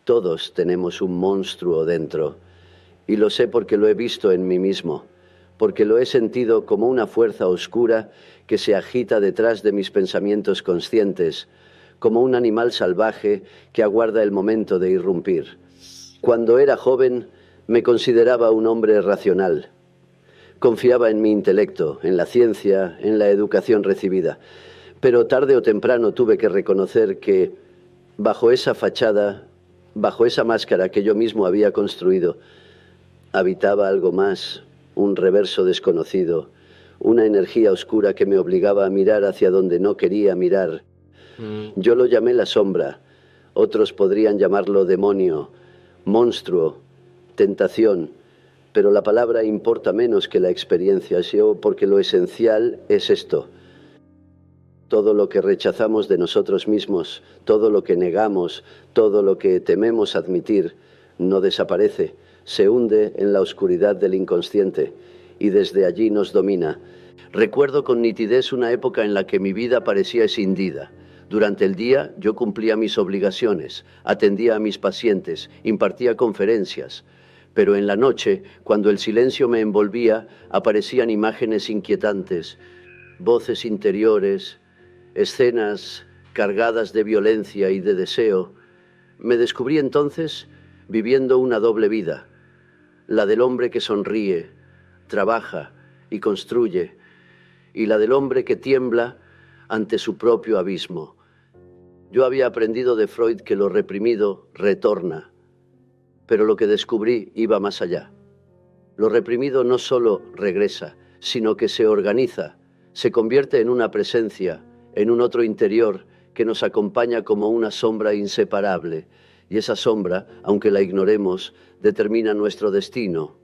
Todos tenemos un monstruo dentro, y lo sé porque lo he visto en mí mismo, porque lo he sentido como una fuerza oscura que se agita detrás de mis pensamientos conscientes, como un animal salvaje que aguarda el momento de irrumpir. Cuando era joven, me consideraba un hombre racional. Confiaba en mi intelecto, en la ciencia, en la educación recibida. Pero tarde o temprano tuve que reconocer que, bajo esa fachada, bajo esa máscara que yo mismo había construido, habitaba algo más, un reverso desconocido, una energía oscura que me obligaba a mirar hacia donde no quería mirar. Yo lo llamé la sombra, otros podrían llamarlo demonio, monstruo, tentación, pero la palabra importa menos que la experiencia, porque lo esencial es esto. Todo lo que rechazamos de nosotros mismos, todo lo que negamos, todo lo que tememos admitir, no desaparece, se hunde en la oscuridad del inconsciente y desde allí nos domina. Recuerdo con nitidez una época en la que mi vida parecía escindida. Durante el día yo cumplía mis obligaciones, atendía a mis pacientes, impartía conferencias. Pero en la noche, cuando el silencio me envolvía, aparecían imágenes inquietantes, voces interiores, escenas cargadas de violencia y de deseo. Me descubrí entonces viviendo una doble vida, la del hombre que sonríe, trabaja y construye, y la del hombre que tiembla ante su propio abismo. Yo había aprendido de Freud que lo reprimido retorna, pero lo que descubrí iba más allá. Lo reprimido no solo regresa, sino que se organiza, se convierte en una presencia, en un otro interior que nos acompaña como una sombra inseparable, y esa sombra, aunque la ignoremos, determina nuestro destino.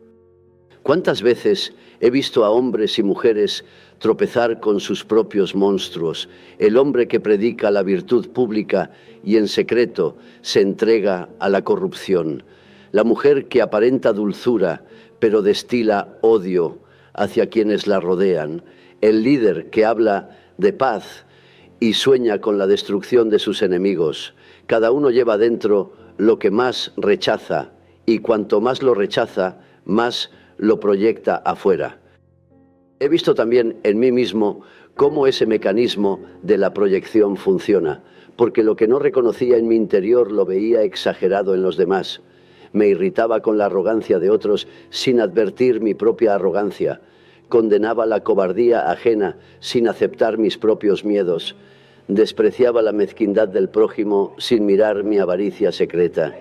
¿Cuántas veces he visto a hombres y mujeres tropezar con sus propios monstruos? El hombre que predica la virtud pública y en secreto se entrega a la corrupción. La mujer que aparenta dulzura, pero destila odio hacia quienes la rodean. El líder que habla de paz y sueña con la destrucción de sus enemigos. Cada uno lleva dentro lo que más rechaza, y cuanto más lo rechaza, más lo proyecta afuera. He visto también en mí mismo cómo ese mecanismo de la proyección funciona, porque lo que no reconocía en mi interior lo veía exagerado en los demás. Me irritaba con la arrogancia de otros sin advertir mi propia arrogancia. Condenaba la cobardía ajena sin aceptar mis propios miedos. Despreciaba la mezquindad del prójimo sin mirar mi avaricia secreta.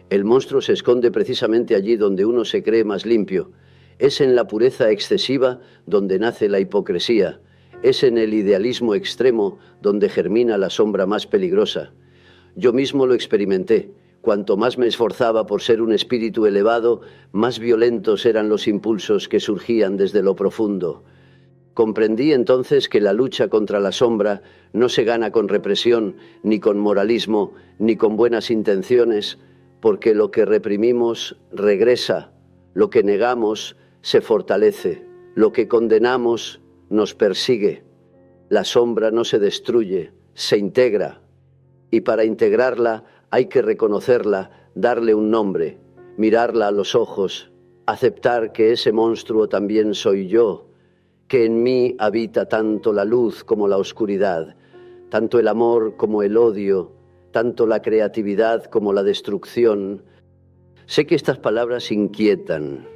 El monstruo se esconde precisamente allí donde uno se cree más limpio. Es en la pureza excesiva donde nace la hipocresía. Es en el idealismo extremo donde germina la sombra más peligrosa. Yo mismo lo experimenté. Cuanto más me esforzaba por ser un espíritu elevado, más violentos eran los impulsos que surgían desde lo profundo. Comprendí entonces que la lucha contra la sombra no se gana con represión, ni con moralismo, ni con buenas intenciones, porque lo que reprimimos regresa, lo que negamos se fortalece, lo que condenamos nos persigue. La sombra no se destruye, se integra, y para integrarla hay que reconocerla, darle un nombre, mirarla a los ojos, aceptar que ese monstruo también soy yo, que en mí habita tanto la luz como la oscuridad, tanto el amor como el odio, tanto la creatividad como la destrucción. Sé que estas palabras inquietan,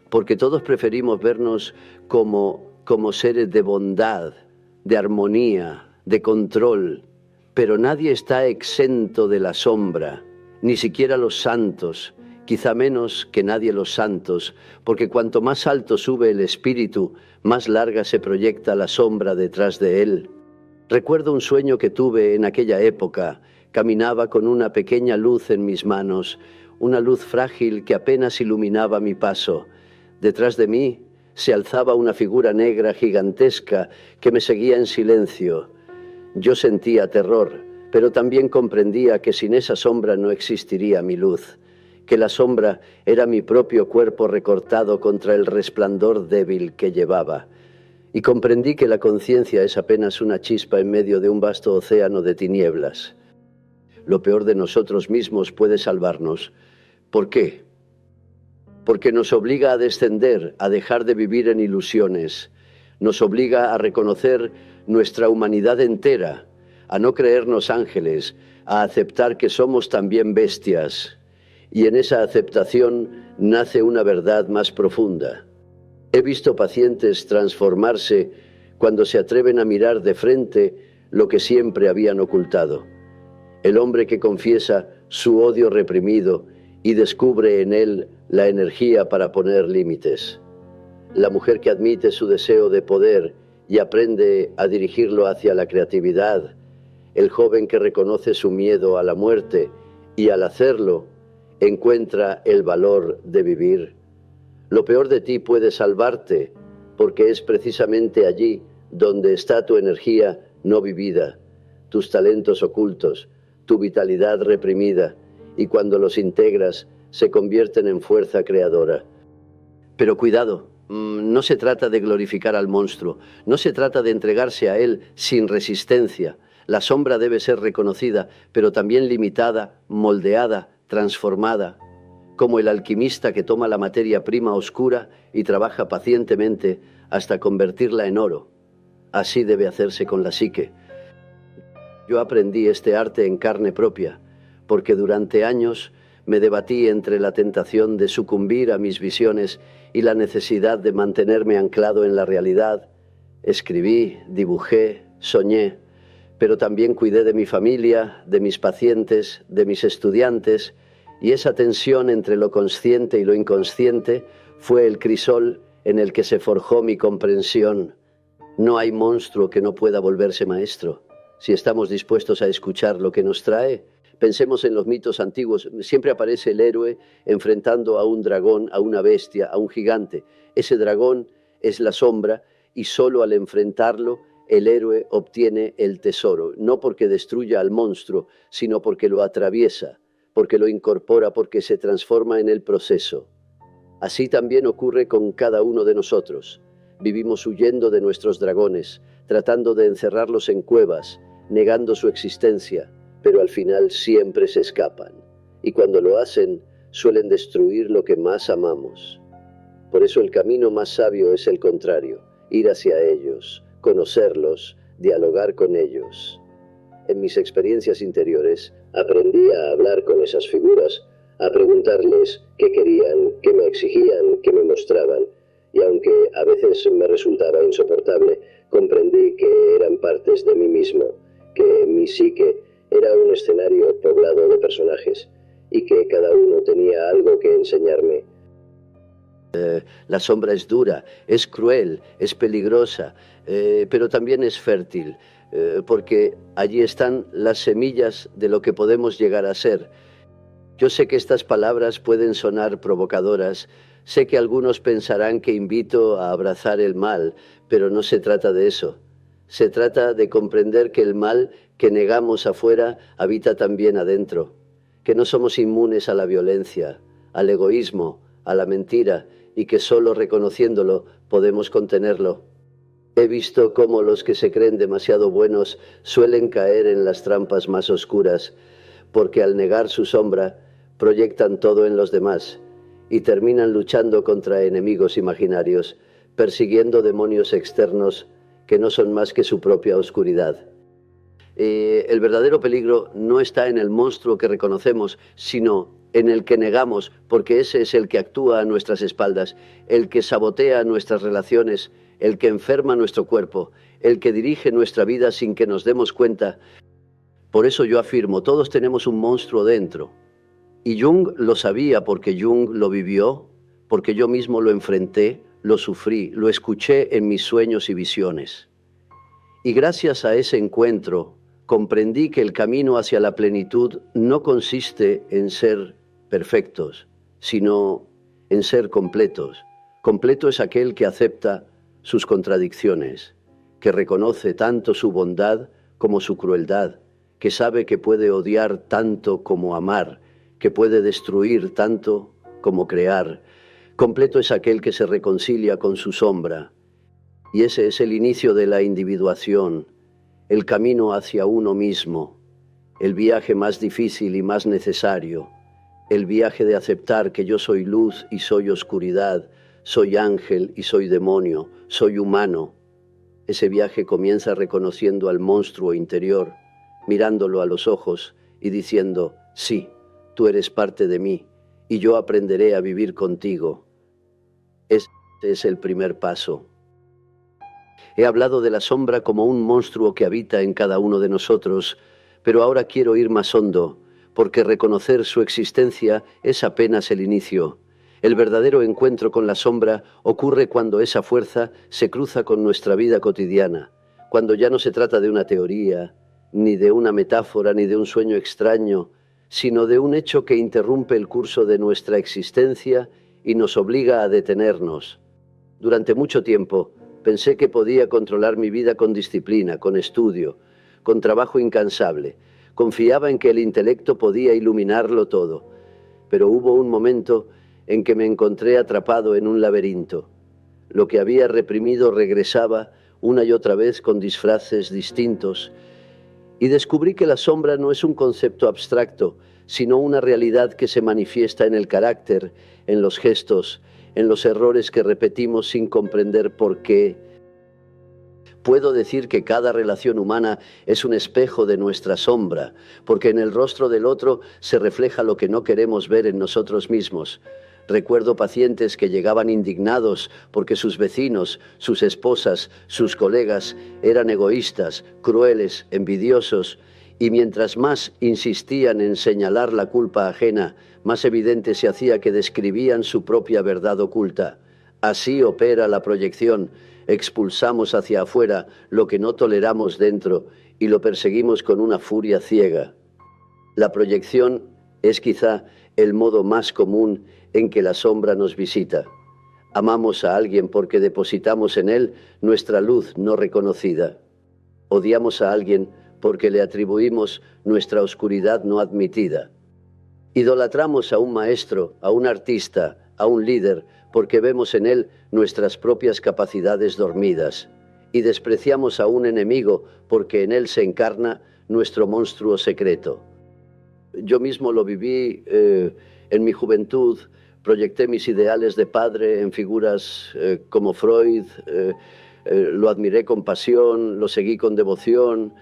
porque todos preferimos vernos como seres de bondad, de armonía, de control, pero nadie está exento de la sombra, ni siquiera los santos, quizá menos que nadie los santos, porque cuanto más alto sube el espíritu, más larga se proyecta la sombra detrás de él. Recuerdo un sueño que tuve en aquella época. Caminaba con una pequeña luz en mis manos, una luz frágil que apenas iluminaba mi paso. Detrás de mí se alzaba una figura negra gigantesca que me seguía en silencio. Yo sentía terror, pero también comprendía que sin esa sombra no existiría mi luz, que la sombra era mi propio cuerpo recortado contra el resplandor débil que llevaba. Y comprendí que la conciencia es apenas una chispa en medio de un vasto océano de tinieblas. lo peor de nosotros mismos puede salvarnos. ¿Por qué? Porque nos obliga a descender, a dejar de vivir en ilusiones. Nos obliga a reconocer nuestra humanidad entera, a no creernos ángeles, a aceptar que somos también bestias. Y en esa aceptación nace una verdad más profunda. He visto pacientes transformarse cuando se atreven a mirar de frente lo que siempre habían ocultado. El hombre que confiesa su odio reprimido y descubre en él la energía para poner límites. La mujer que admite su deseo de poder y aprende a dirigirlo hacia la creatividad. El joven que reconoce su miedo a la muerte y al hacerlo encuentra el valor de vivir. Lo peor de ti puede salvarte porque es precisamente allí donde está tu energía no vivida, tus talentos ocultos, tu vitalidad reprimida, y cuando los integras se convierten en fuerza creadora. Pero cuidado, no se trata de glorificar al monstruo, no se trata de entregarse a él sin resistencia. La sombra debe ser reconocida, pero también limitada, moldeada, transformada, como el alquimista que toma la materia prima oscura y trabaja pacientemente hasta convertirla en oro. Así debe hacerse con la psique. Yo aprendí este arte en carne propia, porque durante años me debatí entre la tentación de sucumbir a mis visiones y la necesidad de mantenerme anclado en la realidad. Escribí, dibujé, soñé, pero también cuidé de mi familia, de mis pacientes, de mis estudiantes, y esa tensión entre lo consciente y lo inconsciente fue el crisol en el que se forjó mi comprensión. No hay monstruo que no pueda volverse maestro. Si estamos dispuestos a escuchar lo que nos trae, pensemos en los mitos antiguos. Siempre aparece el héroe enfrentando a un dragón, a una bestia, a un gigante. Ese dragón es la sombra y solo al enfrentarlo el héroe obtiene el tesoro. No porque destruya al monstruo, sino porque lo atraviesa, porque lo incorpora, porque se transforma en el proceso. Así también ocurre con cada uno de nosotros. Vivimos huyendo de nuestros dragones, tratando de encerrarlos en cuevas, negando su existencia, pero al final siempre se escapan. Y cuando lo hacen, suelen destruir lo que más amamos. Por eso el camino más sabio es el contrario, ir hacia ellos, conocerlos, dialogar con ellos. En mis experiencias interiores, aprendí a hablar con esas figuras, a preguntarles qué querían, qué me exigían, qué me mostraban. Y aunque a veces me resultaba insoportable, comprendí que eran partes de mí mismo, que mi psique era un escenario poblado de personajes y que cada uno tenía algo que enseñarme. La sombra es dura, es cruel, es peligrosa, pero también es fértil, porque allí están las semillas de lo que podemos llegar a ser. Yo sé que estas palabras pueden sonar provocadoras, sé que algunos pensarán que invito a abrazar el mal, pero no se trata de eso. Se trata de comprender que el mal que negamos afuera habita también adentro, que no somos inmunes a la violencia, al egoísmo, a la mentira, y que solo reconociéndolo podemos contenerlo. He visto cómo los que se creen demasiado buenos suelen caer en las trampas más oscuras, porque al negar su sombra, proyectan todo en los demás y terminan luchando contra enemigos imaginarios, persiguiendo demonios externos que no son más que su propia oscuridad. El verdadero peligro no está en el monstruo que reconocemos, sino en el que negamos, porque ese es el que actúa a nuestras espaldas, el que sabotea nuestras relaciones, el que enferma nuestro cuerpo, el que dirige nuestra vida sin que nos demos cuenta. Por eso yo afirmo, todos tenemos un monstruo dentro. Y Jung lo sabía porque Jung lo vivió, porque yo mismo lo enfrenté, lo sufrí, lo escuché en mis sueños y visiones. Y gracias a ese encuentro, comprendí que el camino hacia la plenitud no consiste en ser perfectos, sino en ser completos. Completo es aquel que acepta sus contradicciones, que reconoce tanto su bondad como su crueldad, que sabe que puede odiar tanto como amar, que puede destruir tanto como crear. Completo es aquel que se reconcilia con su sombra. Y ese es el inicio de la individuación, el camino hacia uno mismo, el viaje más difícil y más necesario, el viaje de aceptar que yo soy luz y soy oscuridad, soy ángel y soy demonio, soy humano. Ese viaje comienza reconociendo al monstruo interior, mirándolo a los ojos y diciendo, sí, tú eres parte de mí y yo aprenderé a vivir contigo. Ese es el primer paso. He hablado de la sombra como un monstruo que habita en cada uno de nosotros, pero ahora quiero ir más hondo, porque reconocer su existencia es apenas el inicio. El verdadero encuentro con la sombra ocurre cuando esa fuerza se cruza con nuestra vida cotidiana, cuando ya no se trata de una teoría, ni de una metáfora, ni de un sueño extraño, sino de un hecho que interrumpe el curso de nuestra existencia y nos obliga a detenernos. Durante mucho tiempo pensé que podía controlar mi vida con disciplina, con estudio, con trabajo incansable. Confiaba en que el intelecto podía iluminarlo todo, pero hubo un momento en que me encontré atrapado en un laberinto. Lo que había reprimido regresaba una y otra vez con disfraces distintos, y descubrí que la sombra no es un concepto abstracto, sino una realidad que se manifiesta en el carácter, en los gestos, en los errores que repetimos sin comprender por qué. Puedo decir que cada relación humana es un espejo de nuestra sombra, porque en el rostro del otro se refleja lo que no queremos ver en nosotros mismos. Recuerdo pacientes que llegaban indignados porque sus vecinos, sus esposas, sus colegas eran egoístas, crueles, envidiosos, y mientras más insistían en señalar la culpa ajena, más evidente se hacía que describían su propia verdad oculta. Así opera la proyección. Expulsamos hacia afuera lo que no toleramos dentro y lo perseguimos con una furia ciega. La proyección es quizá el modo más común en que la sombra nos visita. Amamos a alguien porque depositamos en él nuestra luz no reconocida. Odiamos a alguien porque le atribuimos nuestra oscuridad no admitida. Idolatramos a un maestro, a un artista, a un líder, porque vemos en él nuestras propias capacidades dormidas. Y despreciamos a un enemigo porque en él se encarna nuestro monstruo secreto. Yo mismo lo viví en mi juventud. Proyecté mis ideales de padre en figuras como Freud, lo admiré con pasión, lo seguí con devoción,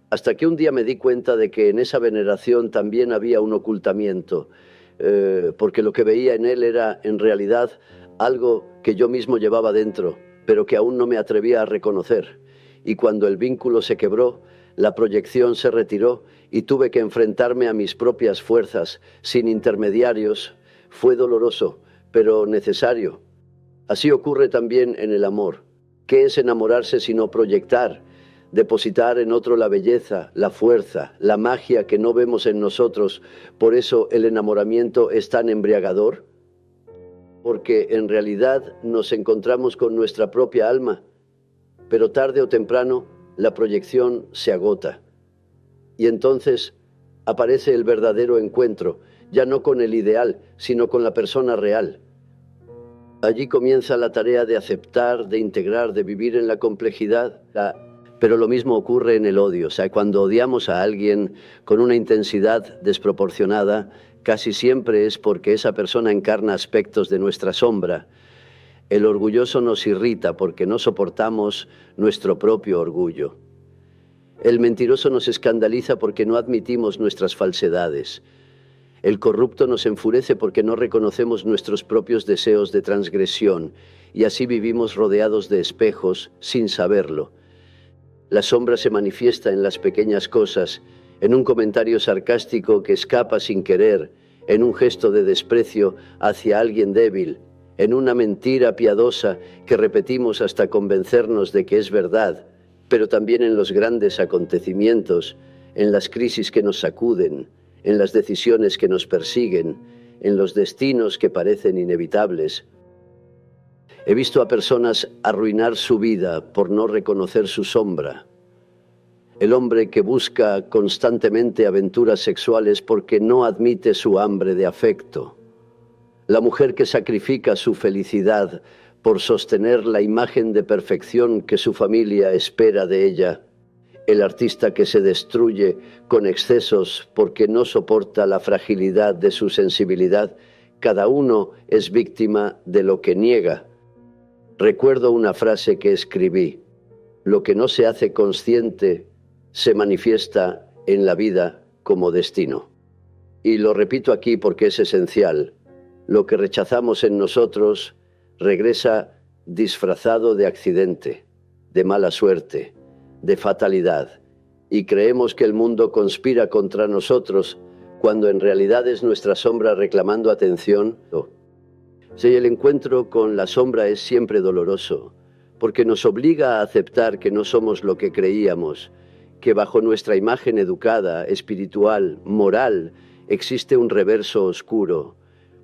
hasta que un día me di cuenta de que en esa veneración también había un ocultamiento, porque lo que veía en él era en realidad algo que yo mismo llevaba dentro, pero que aún no me atrevía a reconocer. Y cuando el vínculo se quebró, la proyección se retiró y tuve que enfrentarme a mis propias fuerzas, sin intermediarios. Fue doloroso, pero necesario. Así ocurre también en el amor. ¿Qué es enamorarse sino proyectar, depositar en otro la belleza, la fuerza, la magia que no vemos en nosotros? Por eso el enamoramiento es tan embriagador, porque en realidad nos encontramos con nuestra propia alma, pero tarde o temprano la proyección se agota. Y entonces aparece el verdadero encuentro, ya no con el ideal, sino con la persona real. Allí comienza la tarea de aceptar, de integrar, de vivir en la complejidad. Pero lo mismo ocurre en el odio. O sea, cuando odiamos a alguien con una intensidad desproporcionada, casi siempre es porque esa persona encarna aspectos de nuestra sombra. El orgulloso nos irrita porque no soportamos nuestro propio orgullo. El mentiroso nos escandaliza porque no admitimos nuestras falsedades. El corrupto nos enfurece porque no reconocemos nuestros propios deseos de transgresión, y así vivimos rodeados de espejos sin saberlo. La sombra se manifiesta en las pequeñas cosas, en un comentario sarcástico que escapa sin querer, en un gesto de desprecio hacia alguien débil, en una mentira piadosa que repetimos hasta convencernos de que es verdad, pero también en los grandes acontecimientos, en las crisis que nos sacuden, en las decisiones que nos persiguen, en los destinos que parecen inevitables. He visto a personas arruinar su vida por no reconocer su sombra. El hombre que busca constantemente aventuras sexuales porque no admite su hambre de afecto. La mujer que sacrifica su felicidad por sostener la imagen de perfección que su familia espera de ella. el artista que se destruye con excesos porque no soporta la fragilidad de su sensibilidad. Cada uno es víctima de lo que niega. Recuerdo una frase que escribí: lo que no se hace consciente se manifiesta en la vida como destino. Y lo repito aquí porque es esencial. Lo que rechazamos en nosotros regresa disfrazado de accidente, de mala suerte, de fatalidad, y creemos que el mundo conspira contra nosotros cuando en realidad es nuestra sombra reclamando atención. Si el encuentro con la sombra es siempre doloroso, porque nos obliga a aceptar que no somos lo que creíamos, que bajo nuestra imagen educada, espiritual, moral, existe un reverso oscuro.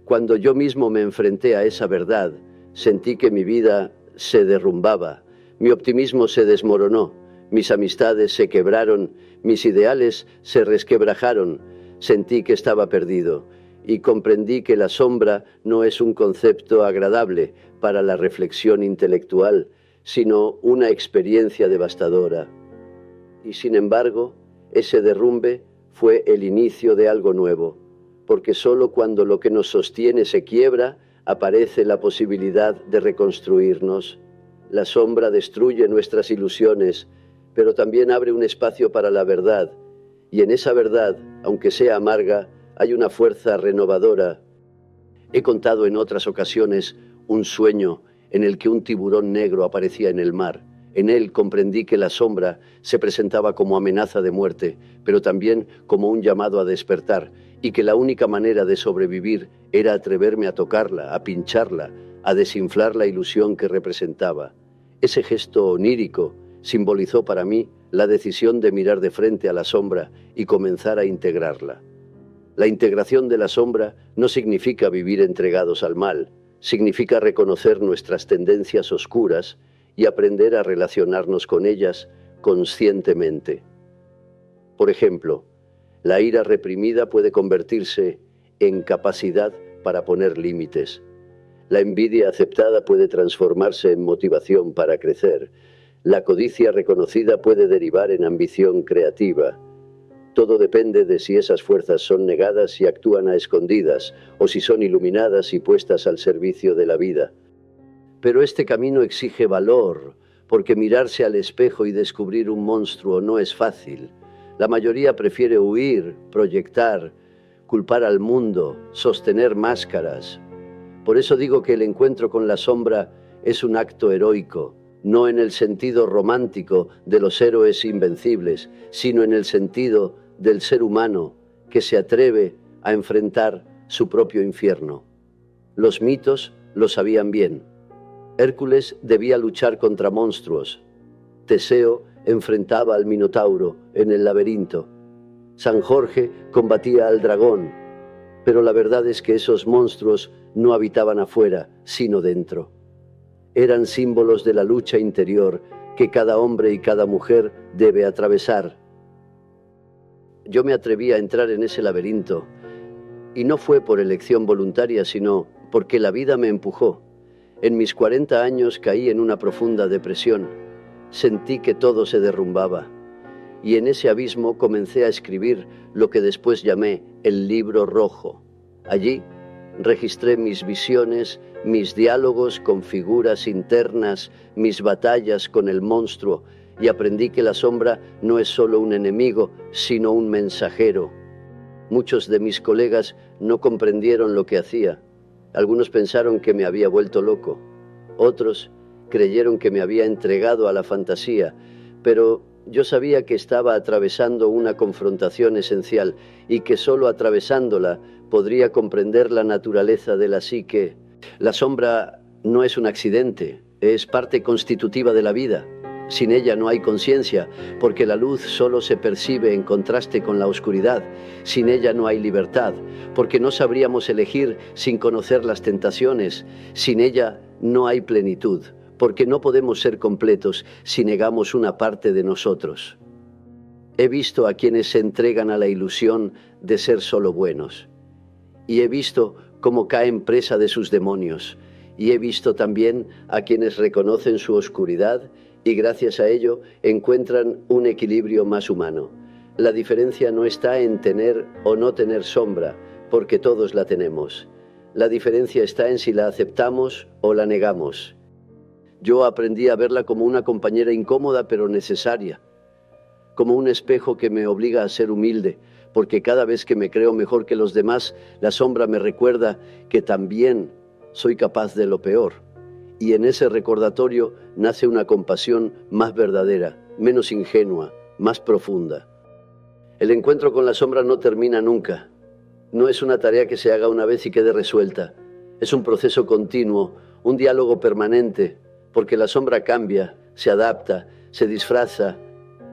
Cuando yo mismo me enfrenté a esa verdad, sentí que mi vida se derrumbaba, mi optimismo se desmoronó, mis amistades se quebraron, mis ideales se resquebrajaron, sentí que estaba perdido y comprendí que la sombra no es un concepto agradable para la reflexión intelectual, sino una experiencia devastadora. Y sin embargo, ese derrumbe fue el inicio de algo nuevo, porque solo cuando lo que nos sostiene se quiebra, aparece la posibilidad de reconstruirnos. La sombra destruye nuestras ilusiones, pero también abre un espacio para la verdad, y en esa verdad, aunque sea amarga, hay una fuerza renovadora. He contado en otras ocasiones un sueño en el que un tiburón negro aparecía en el mar. En él comprendí que la sombra se presentaba como amenaza de muerte, pero también como un llamado a despertar, y que la única manera de sobrevivir era atreverme a tocarla, a pincharla, a desinflar la ilusión que representaba. Ese gesto onírico simbolizó para mí la decisión de mirar de frente a la sombra y comenzar a integrarla. La integración de la sombra no significa vivir entregados al mal, significa reconocer nuestras tendencias oscuras y aprender a relacionarnos con ellas conscientemente. Por ejemplo, la ira reprimida puede convertirse en capacidad para poner límites. La envidia aceptada puede transformarse en motivación para crecer. La codicia reconocida puede derivar en ambición creativa. Todo depende de si esas fuerzas son negadas y actúan a escondidas, o si son iluminadas y puestas al servicio de la vida. Pero este camino exige valor, porque mirarse al espejo y descubrir un monstruo no es fácil. La mayoría prefiere huir, proyectar, culpar al mundo, sostener máscaras. Por eso digo que el encuentro con la sombra es un acto heroico, no en el sentido romántico de los héroes invencibles, sino en el sentido del ser humano que se atreve a enfrentar su propio infierno. Los mitos lo sabían bien. Hércules debía luchar contra monstruos. Teseo enfrentaba al Minotauro en el laberinto. San Jorge combatía al dragón. Pero la verdad es que esos monstruos no habitaban afuera, sino dentro. Eran símbolos de la lucha interior que cada hombre y cada mujer debe atravesar. Yo me atreví a entrar en ese laberinto, y no fue por elección voluntaria, sino porque la vida me empujó. En mis 40 años caí en una profunda depresión. Sentí que todo se derrumbaba. Y en ese abismo comencé a escribir lo que después llamé el libro rojo. Allí registré mis visiones, mis diálogos con figuras internas, mis batallas con el monstruo, y aprendí que la sombra no es solo un enemigo, sino un mensajero. Muchos de mis colegas no comprendieron lo que hacía. Algunos pensaron que me había vuelto loco. Otros creyeron que me había entregado a la fantasía, pero yo sabía que estaba atravesando una confrontación esencial y que solo atravesándola podría comprender la naturaleza de la psique. La sombra no es un accidente, es parte constitutiva de la vida. Sin ella no hay conciencia, porque la luz solo se percibe en contraste con la oscuridad. Sin ella no hay libertad, porque no sabríamos elegir sin conocer las tentaciones. Sin ella no hay plenitud, porque no podemos ser completos si negamos una parte de nosotros. He visto a quienes se entregan a la ilusión de ser solo buenos, y he visto cómo caen presa de sus demonios, y he visto también a quienes reconocen su oscuridad y gracias a ello encuentran un equilibrio más humano. La diferencia no está en tener o no tener sombra, porque todos la tenemos. La diferencia está en si la aceptamos o la negamos. Yo aprendí a verla como una compañera incómoda pero necesaria, como un espejo que me obliga a ser humilde, porque cada vez que me creo mejor que los demás, la sombra me recuerda que también soy capaz de lo peor. Y en ese recordatorio nace una compasión más verdadera, menos ingenua, más profunda. El encuentro con la sombra no termina nunca. No es una tarea que se haga una vez y quede resuelta. Es un proceso continuo, un diálogo permanente, porque la sombra cambia, se adapta, se disfraza,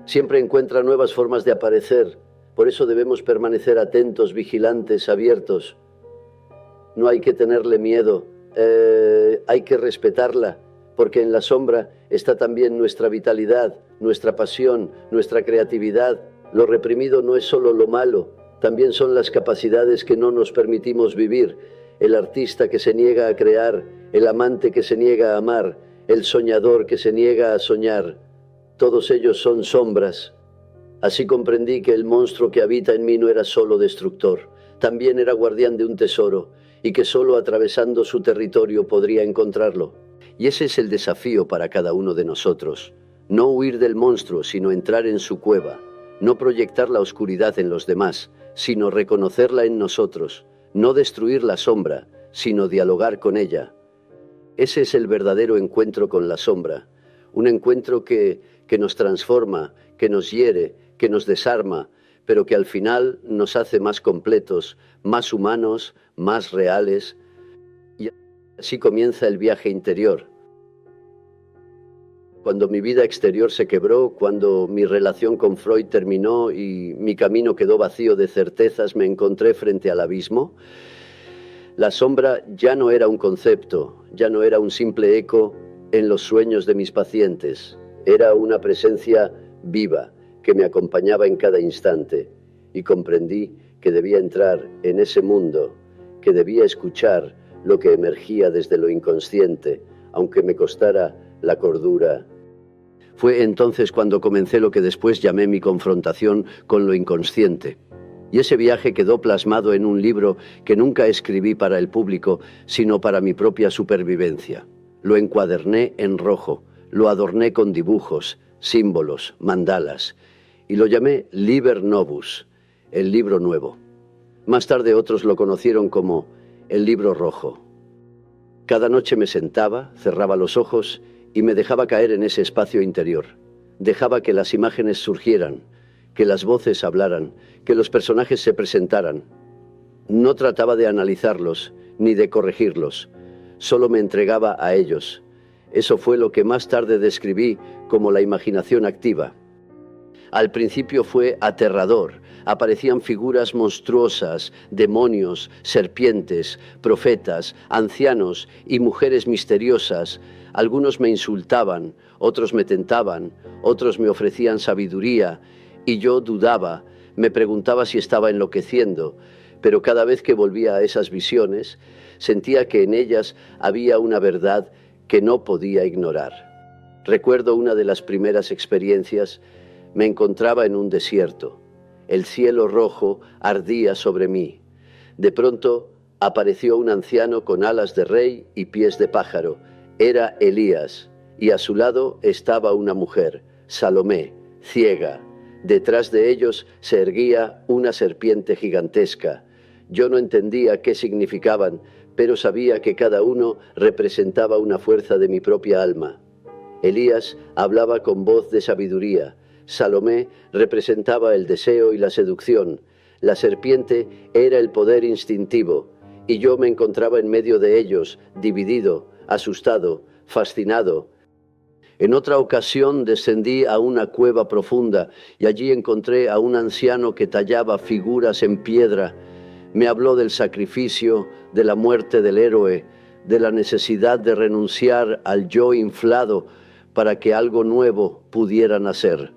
siempre encuentra nuevas formas de aparecer. Por eso debemos permanecer atentos, vigilantes, abiertos. No hay que tenerle miedo, hay que respetarla, porque en la sombra está también nuestra vitalidad, nuestra pasión, nuestra creatividad. Lo reprimido no es solo lo malo, también son las capacidades que no nos permitimos vivir, el artista que se niega a crear, el amante que se niega a amar, el soñador que se niega a soñar. Todos ellos son sombras. Así comprendí que el monstruo que habita en mí no era solo destructor, también era guardián de un tesoro, y que solo atravesando su territorio podría encontrarlo. Y ese es el desafío para cada uno de nosotros. No huir del monstruo, sino entrar en su cueva. No proyectar la oscuridad en los demás, sino reconocerla en nosotros. No destruir la sombra, sino dialogar con ella. Ese es el verdadero encuentro con la sombra. Un encuentro que nos transforma, que nos hiere, que nos desarma, pero que al final nos hace más completos, más humanos, más reales. Y así comienza el viaje interior. Cuando mi vida exterior se quebró, cuando mi relación con Freud terminó y mi camino quedó vacío de certezas, me encontré frente al abismo. La sombra ya no era un concepto, ya no era un simple eco en los sueños de mis pacientes. Era una presencia viva que me acompañaba en cada instante, y comprendí que debía entrar en ese mundo, que debía escuchar lo que emergía desde lo inconsciente, aunque me costara la cordura. Fue entonces cuando comencé lo que después llamé mi confrontación con lo inconsciente. Y ese viaje quedó plasmado en un libro que nunca escribí para el público, sino para mi propia supervivencia. Lo encuaderné en rojo, lo adorné con dibujos, símbolos, mandalas, y lo llamé Liber Novus, el libro nuevo. Más tarde otros lo conocieron como el libro rojo. Cada noche me sentaba, cerraba los ojos y me dejaba caer en ese espacio interior. Dejaba que las imágenes surgieran, que las voces hablaran, que los personajes se presentaran. No trataba de analizarlos ni de corregirlos, solo me entregaba a ellos. Eso fue lo que más tarde describí como la imaginación activa. Al principio fue aterrador. Aparecían figuras monstruosas, demonios, serpientes, profetas, ancianos y mujeres misteriosas. Algunos me insultaban, otros me tentaban, otros me ofrecían sabiduría, y yo dudaba, me preguntaba si estaba enloqueciendo, pero cada vez que volvía a esas visiones, sentía que en ellas había una verdad que no podía ignorar. Recuerdo una de las primeras experiencias. Me encontraba en un desierto. El cielo rojo ardía sobre mí. De pronto apareció un anciano con alas de rey y pies de pájaro. Era Elías, y a su lado estaba una mujer, Salomé, ciega. Detrás de ellos se erguía una serpiente gigantesca. Yo no entendía qué significaban, pero sabía que cada uno representaba una fuerza de mi propia alma. Elías hablaba con voz de sabiduría. Salomé representaba el deseo y la seducción. La serpiente era el poder instintivo, y yo me encontraba en medio de ellos, dividido, asustado, fascinado. En otra ocasión descendí a una cueva profunda y allí encontré a un anciano que tallaba figuras en piedra. Me habló del sacrificio, de la muerte del héroe, de la necesidad de renunciar al yo inflado para que algo nuevo pudiera nacer.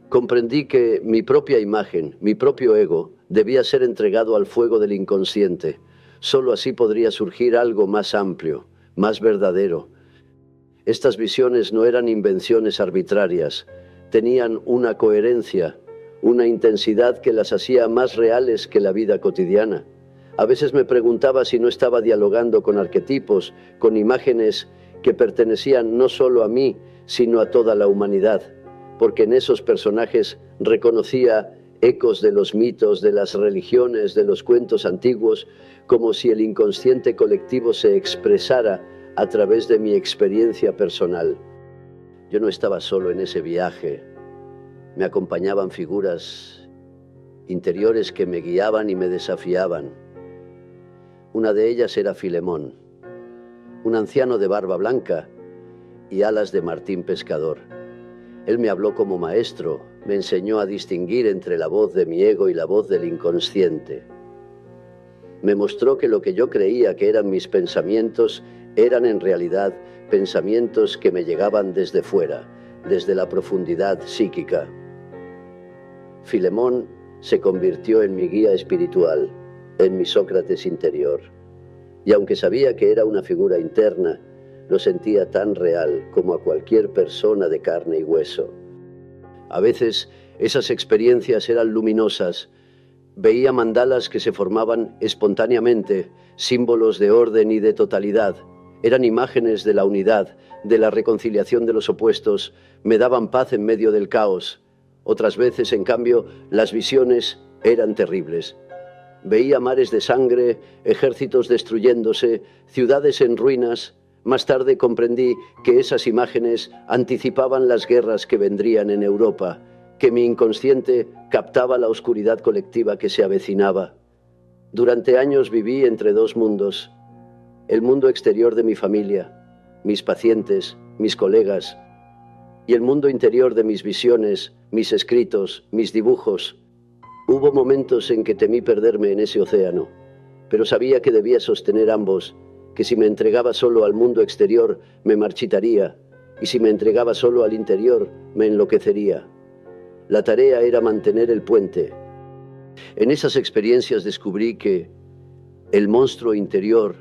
Comprendí que mi propia imagen, mi propio ego, debía ser entregado al fuego del inconsciente. Solo así podría surgir algo más amplio, más verdadero. Estas visiones no eran invenciones arbitrarias, tenían una coherencia, una intensidad que las hacía más reales que la vida cotidiana. A veces me preguntaba si no estaba dialogando con arquetipos, con imágenes que pertenecían no solo a mí, sino a toda la humanidad, porque en esos personajes reconocía ecos de los mitos, de las religiones, de los cuentos antiguos, como si el inconsciente colectivo se expresara a través de mi experiencia personal. Yo no estaba solo en ese viaje. Me acompañaban figuras interiores que me guiaban y me desafiaban. Una de ellas era Filemón, un anciano de barba blanca y alas de martín pescador. Él me habló como maestro, me enseñó a distinguir entre la voz de mi ego y la voz del inconsciente. Me mostró que lo que yo creía que eran mis pensamientos eran en realidad pensamientos que me llegaban desde fuera, desde la profundidad psíquica. Filemón se convirtió en mi guía espiritual, en mi Sócrates interior. Y aunque sabía que era una figura interna, lo sentía tan real como a cualquier persona de carne y hueso. A veces esas experiencias eran luminosas. Veía mandalas que se formaban espontáneamente, símbolos de orden y de totalidad. Eran imágenes de la unidad, de la reconciliación de los opuestos, me daban paz en medio del caos. Otras veces, en cambio, las visiones eran terribles. Veía mares de sangre, ejércitos destruyéndose, ciudades en ruinas. Más tarde comprendí que esas imágenes anticipaban las guerras que vendrían en Europa, que mi inconsciente captaba la oscuridad colectiva que se avecinaba. Durante años viví entre dos mundos: el mundo exterior de mi familia, mis pacientes, mis colegas, y el mundo interior de mis visiones, mis escritos, mis dibujos. Hubo momentos en que temí perderme en ese océano, pero sabía que debía sostener ambos, que si me entregaba solo al mundo exterior me marchitaría, y si me entregaba solo al interior me enloquecería. La tarea era mantener el puente. En esas experiencias descubrí que el monstruo interior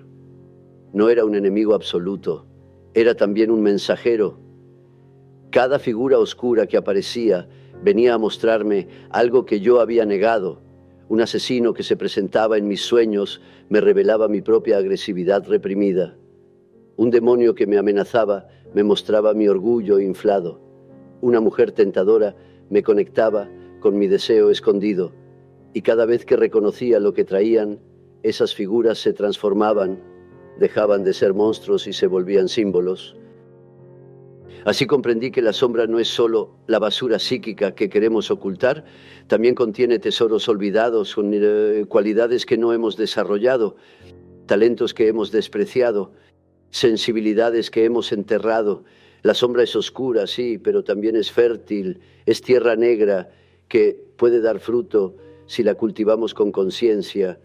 no era un enemigo absoluto, era también un mensajero. Cada figura oscura que aparecía venía a mostrarme algo que yo había negado. Un asesino que se presentaba en mis sueños me revelaba mi propia agresividad reprimida. Un demonio que me amenazaba me mostraba mi orgullo inflado. Una mujer tentadora me conectaba con mi deseo escondido. Y cada vez que reconocía lo que traían, esas figuras se transformaban, dejaban de ser monstruos y se volvían símbolos. Así comprendí que la sombra no es solo la basura psíquica que queremos ocultar, también contiene tesoros olvidados, cualidades que no hemos desarrollado, talentos que hemos despreciado, sensibilidades que hemos enterrado. La sombra es oscura, sí, pero también es fértil, es tierra negra que puede dar fruto si la cultivamos con conciencia.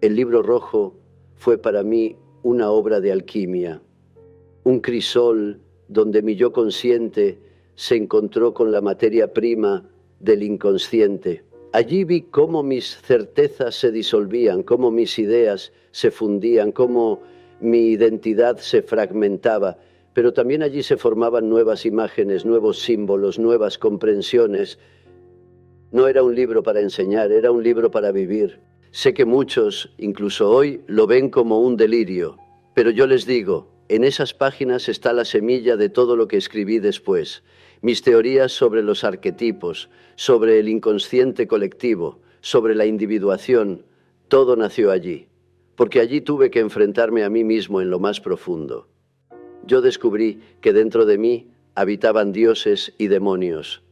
El libro rojo fue para mí una obra de alquimia, un crisol donde mi yo consciente se encontró con la materia prima del inconsciente. Allí vi cómo mis certezas se disolvían, cómo mis ideas se fundían, cómo mi identidad se fragmentaba, pero también allí se formaban nuevas imágenes, nuevos símbolos, nuevas comprensiones. No era un libro para enseñar, era un libro para vivir. Sé que muchos, incluso hoy, lo ven como un delirio, pero yo les digo, en esas páginas está la semilla de todo lo que escribí después. Mis teorías sobre los arquetipos, sobre el inconsciente colectivo, sobre la individuación, todo nació allí. Porque allí tuve que enfrentarme a mí mismo en lo más profundo. Yo descubrí que dentro de mí habitaban dioses y demonios,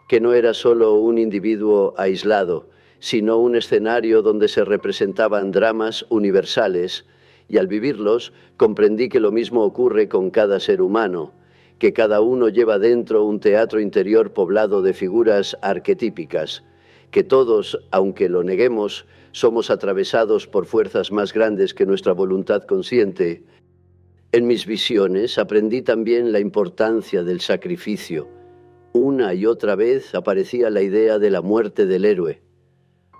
que no era solo un individuo aislado, sino un escenario donde se representaban dramas universales. Y al vivirlos, comprendí que lo mismo ocurre con cada ser humano, que cada uno lleva dentro un teatro interior poblado de figuras arquetípicas, que todos, aunque lo neguemos, somos atravesados por fuerzas más grandes que nuestra voluntad consciente. En mis visiones aprendí también la importancia del sacrificio. Una y otra vez aparecía la idea de la muerte del héroe.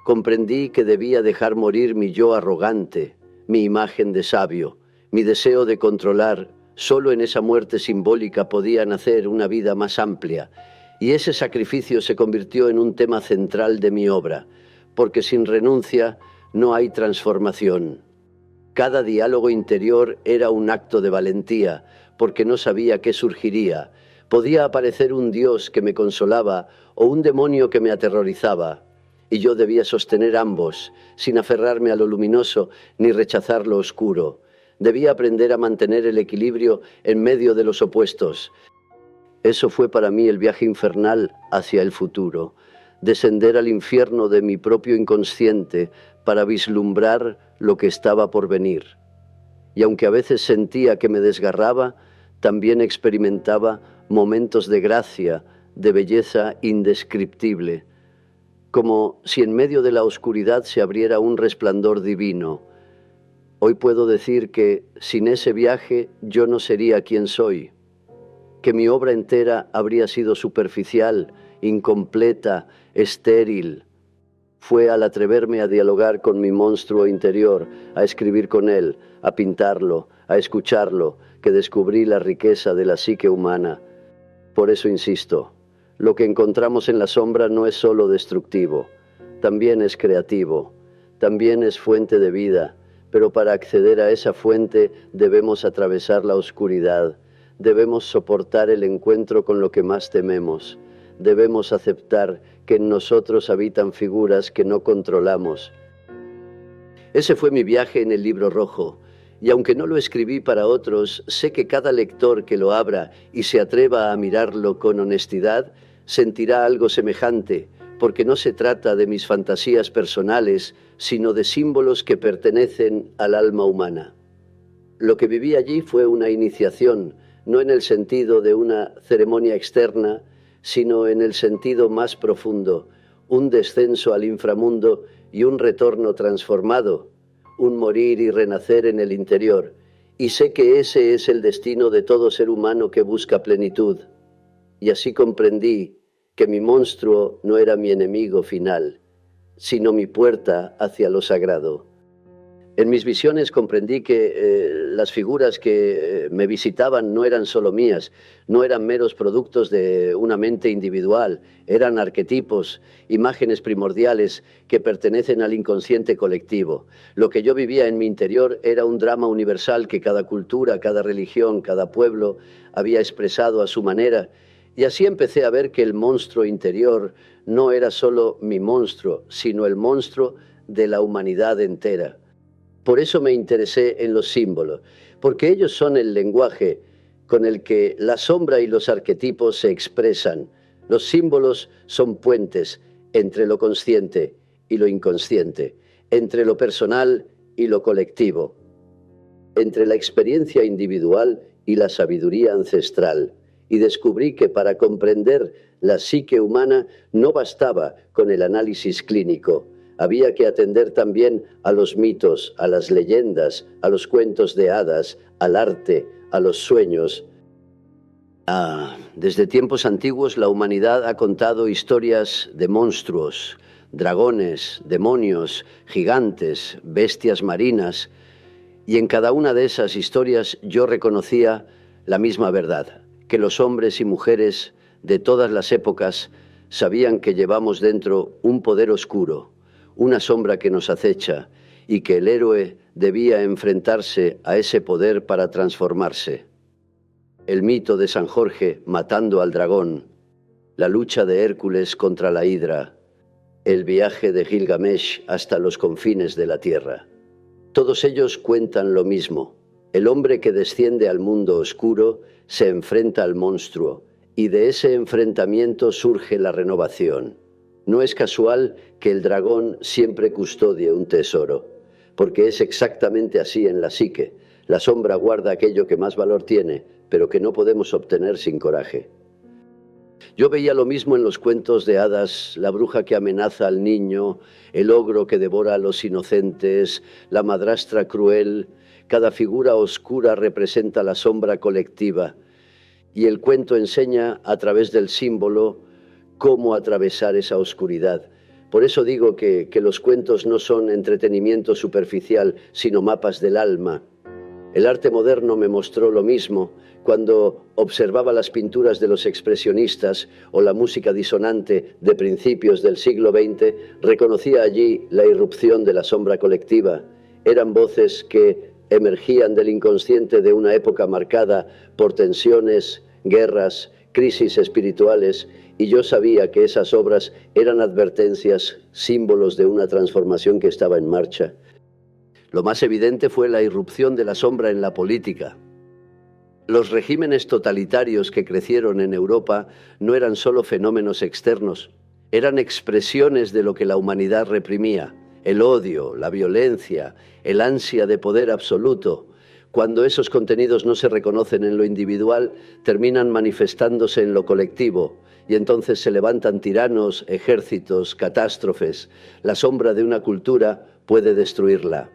Comprendí que debía dejar morir mi yo arrogante, mi imagen de sabio, mi deseo de controlar, Solo en esa muerte simbólica podía nacer una vida más amplia, y ese sacrificio se convirtió en un tema central de mi obra, porque sin renuncia no hay transformación. Cada diálogo interior era un acto de valentía, porque no sabía qué surgiría. Podía aparecer un Dios que me consolaba o un demonio que me aterrorizaba, y yo debía sostener ambos, sin aferrarme a lo luminoso ni rechazar lo oscuro. Debía aprender a mantener el equilibrio en medio de los opuestos. Eso fue para mí el viaje infernal hacia el futuro, descender al infierno de mi propio inconsciente para vislumbrar lo que estaba por venir. Y aunque a veces sentía que me desgarraba, también experimentaba momentos de gracia, de belleza indescriptible, como si en medio de la oscuridad se abriera un resplandor divino. Hoy puedo decir que sin ese viaje yo no sería quien soy, que mi obra entera habría sido superficial, incompleta, estéril. Fue al atreverme a dialogar con mi monstruo interior, a escribir con él, a pintarlo, a escucharlo, que descubrí la riqueza de la psique humana. Por eso insisto, lo que encontramos en la sombra no es solo destructivo, también es creativo, también es fuente de vida, pero para acceder a esa fuente debemos atravesar la oscuridad, debemos soportar el encuentro con lo que más tememos, debemos aceptar que en nosotros habitan figuras que no controlamos. Ese fue mi viaje en el Libro Rojo, y aunque no lo escribí para otros, sé que cada lector que lo abra y se atreva a mirarlo con honestidad, sentirá algo semejante, porque no se trata de mis fantasías personales, sino de símbolos que pertenecen al alma humana. Lo que viví allí fue una iniciación, no en el sentido de una ceremonia externa, sino en el sentido más profundo, un descenso al inframundo y un retorno transformado, un morir y renacer en el interior, y sé que ese es el destino de todo ser humano que busca plenitud. Y así comprendí que mi monstruo no era mi enemigo final, sino mi puerta hacia lo sagrado. En mis visiones comprendí que las figuras que me visitaban no eran solo mías, no eran meros productos de una mente individual, eran arquetipos, imágenes primordiales que pertenecen al inconsciente colectivo. Lo que yo vivía en mi interior era un drama universal que cada cultura, cada religión, cada pueblo había expresado a su manera, y así empecé a ver que el monstruo interior no era solo mi monstruo, sino el monstruo de la humanidad entera. Por eso me interesé en los símbolos, porque ellos son el lenguaje con el que la sombra y los arquetipos se expresan. Los símbolos son puentes entre lo consciente y lo inconsciente, entre lo personal y lo colectivo, entre la experiencia individual y la sabiduría ancestral. Y descubrí que para comprender la psique humana no bastaba con el análisis clínico. Había que atender también a los mitos, a las leyendas, a los cuentos de hadas, al arte, a los sueños. Desde tiempos antiguos la humanidad ha contado historias de monstruos, dragones, demonios, gigantes, bestias marinas, y en cada una de esas historias yo reconocía la misma verdad, que los hombres y mujeres de todas las épocas sabían que llevamos dentro un poder oscuro, una sombra que nos acecha, y que el héroe debía enfrentarse a ese poder para transformarse. El mito de San Jorge matando al dragón, la lucha de Hércules contra la hidra, el viaje de Gilgamesh hasta los confines de la tierra. Todos ellos cuentan lo mismo. El hombre que desciende al mundo oscuro se enfrenta al monstruo, y de ese enfrentamiento surge la renovación. No es casual que el dragón siempre custodie un tesoro, porque es exactamente así en la psique. La sombra guarda aquello que más valor tiene, pero que no podemos obtener sin coraje. Yo veía lo mismo en los cuentos de hadas, la bruja que amenaza al niño, el ogro que devora a los inocentes, la madrastra cruel. Cada figura oscura representa la sombra colectiva, y el cuento enseña a través del símbolo cómo atravesar esa oscuridad. Por eso digo que los cuentos no son entretenimiento superficial, sino mapas del alma. El arte moderno me mostró lo mismo. Cuando observaba las pinturas de los expresionistas o la música disonante de principios del siglo XX, reconocía allí la irrupción de la sombra colectiva. Eran voces que emergían del inconsciente de una época marcada por tensiones, guerras, crisis espirituales, y yo sabía que esas obras eran advertencias, símbolos de una transformación que estaba en marcha. Lo más evidente fue la irrupción de la sombra en la política. Los regímenes totalitarios que crecieron en Europa no eran solo fenómenos externos, eran expresiones de lo que la humanidad reprimía: el odio, la violencia, el ansia de poder absoluto. Cuando esos contenidos no se reconocen en lo individual, terminan manifestándose en lo colectivo, y entonces se levantan tiranos, ejércitos, catástrofes. La sombra de una cultura puede destruirla.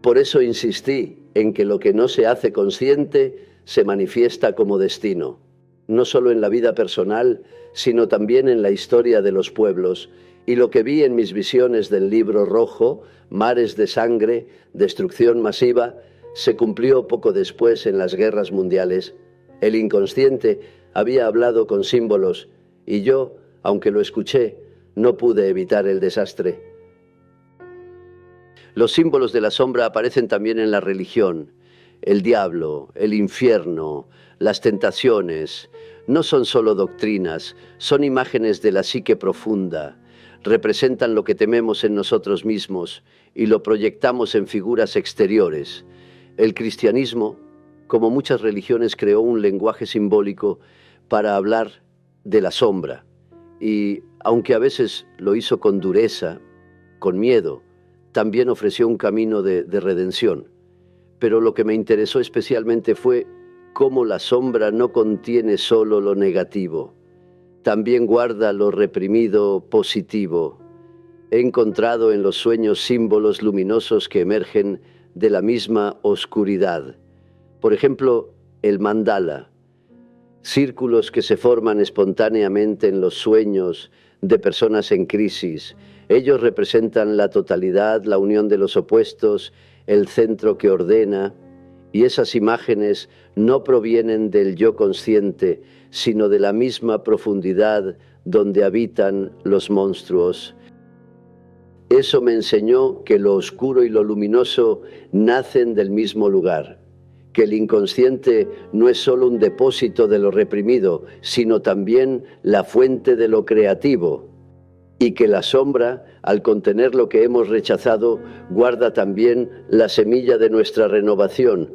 Por eso insistí en que lo que no se hace consciente se manifiesta como destino, no solo en la vida personal, sino también en la historia de los pueblos. Y lo que vi en mis visiones del Libro Rojo, mares de sangre, destrucción masiva, se cumplió poco después en las guerras mundiales. El inconsciente había hablado con símbolos, y yo, aunque lo escuché, no pude evitar el desastre. Los símbolos de la sombra aparecen también en la religión. El diablo, el infierno, las tentaciones, no son solo doctrinas, son imágenes de la psique profunda. Representan lo que tememos en nosotros mismos y lo proyectamos en figuras exteriores. El cristianismo, como muchas religiones, creó un lenguaje simbólico para hablar de la sombra, y aunque a veces lo hizo con dureza, con miedo, también ofreció un camino de redención. Pero lo que me interesó especialmente fue cómo la sombra no contiene solo lo negativo, también guarda lo reprimido positivo. He encontrado en los sueños símbolos luminosos que emergen de la misma oscuridad. Por ejemplo, el mandala, círculos que se forman espontáneamente en los sueños de personas en crisis. Ellos representan la totalidad, la unión de los opuestos, el centro que ordena, y esas imágenes no provienen del yo consciente, sino de la misma profundidad donde habitan los monstruos. Eso me enseñó que lo oscuro y lo luminoso nacen del mismo lugar, que el inconsciente no es solo un depósito de lo reprimido, sino también la fuente de lo creativo, y que la sombra, al contener lo que hemos rechazado, guarda también la semilla de nuestra renovación.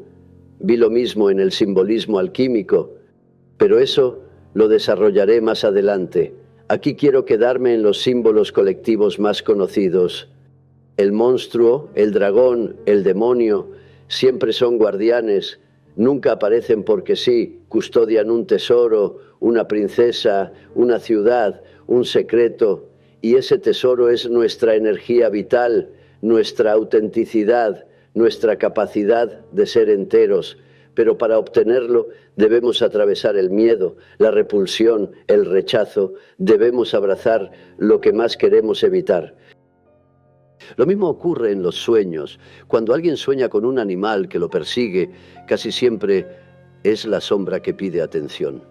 Vi lo mismo en el simbolismo alquímico, pero eso lo desarrollaré más adelante. Aquí quiero quedarme en los símbolos colectivos más conocidos. El monstruo, el dragón, el demonio, siempre son guardianes, nunca aparecen porque sí, custodian un tesoro, una princesa, una ciudad, un secreto, y ese tesoro es nuestra energía vital, nuestra autenticidad, nuestra capacidad de ser enteros. Pero para obtenerlo debemos atravesar el miedo, la repulsión, el rechazo. Debemos abrazar lo que más queremos evitar. Lo mismo ocurre en los sueños. Cuando alguien sueña con un animal que lo persigue, casi siempre es la sombra que pide atención.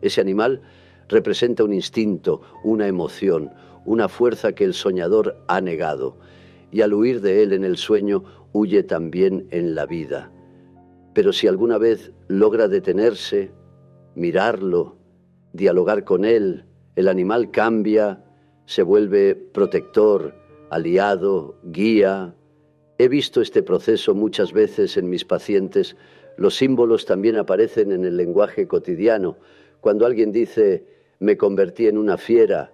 Ese animal representa un instinto, una emoción, una fuerza que el soñador ha negado. Y al huir de él en el sueño, huye también en la vida. Pero si alguna vez logra detenerse, mirarlo, dialogar con él, el animal cambia, se vuelve protector, aliado, guía. He visto este proceso muchas veces en mis pacientes. Los símbolos también aparecen en el lenguaje cotidiano. Cuando alguien dice, me convertí en una fiera,